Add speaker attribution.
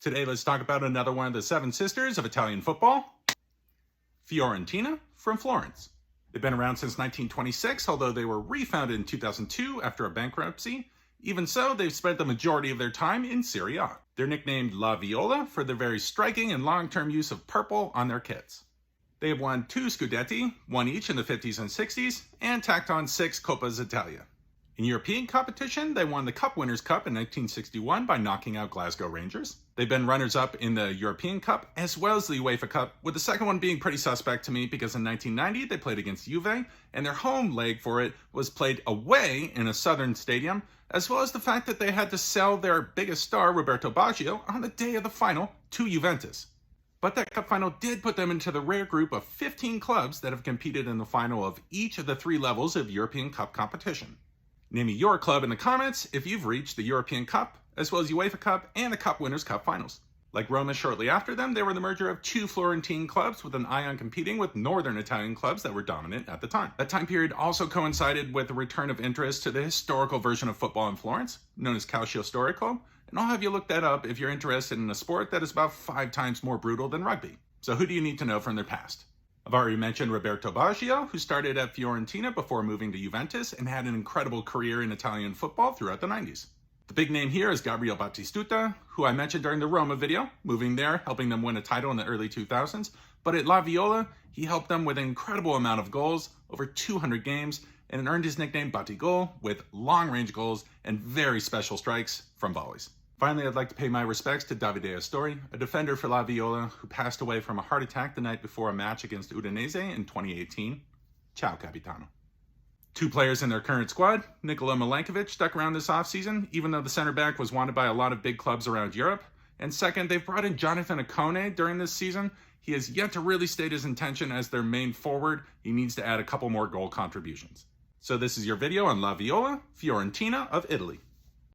Speaker 1: Today, let's talk about another one of the seven sisters of Italian football, Fiorentina from Florence. They've been around since 1926, although they were refounded in 2002 after a bankruptcy. Even so, they've spent the majority of their time in Serie A. They're nicknamed La Viola for their very striking and long-term use of purple on their kits. They have won 2 Scudetti, one each in the 50s and 60s, and tacked on 6 Coppas Italia. In European competition, they won the Cup Winners' Cup in 1961 by knocking out Glasgow Rangers. They've been runners-up in the European Cup as well as the UEFA Cup, with the second one being pretty suspect to me because in 1990 they played against Juve, and their home leg for it was played away in a southern stadium, as well as the fact that they had to sell their biggest star, Roberto Baggio, on the day of the final to Juventus. But that cup final did put them into the rare group of 15 clubs that have competed in the final of each of the 3 levels of European Cup competition. Name me your club in the comments if you've reached the European Cup, as well as UEFA Cup and the Cup Winners' Cup finals. Like Roma shortly after them, they were the merger of 2 Florentine clubs with an eye on competing with northern Italian clubs that were dominant at the time. That time period also coincided with the return of interest to the historical version of football in Florence, known as Calcio Storico, and I'll have you look that up if you're interested in a sport that is about 5 times more brutal than rugby. So who do you need to know from their past? I've already mentioned Roberto Baggio, who started at Fiorentina before moving to Juventus and had an incredible career in Italian football throughout the 90s. The big name here is Gabriele Batistuta, who I mentioned during the Roma video, moving there, helping them win a title in the early 2000s. But at La Viola, he helped them with an incredible amount of goals, over 200 games, and earned his nickname Batigol with long-range goals and very special strikes from volleys. Finally, I'd like to pay my respects to Davide Astori, a defender for La Viola who passed away from a heart attack the night before a match against Udinese in 2018. Ciao, Capitano. 2 players in their current squad, Nikola Milenkovic, stuck around this offseason, even though the center back was wanted by a lot of big clubs around Europe. And second, they've brought in Jonathan Akone during this season. He has yet to really state his intention as their main forward. He needs to add a couple more goal contributions. So this is your video on La Viola, Fiorentina of Italy.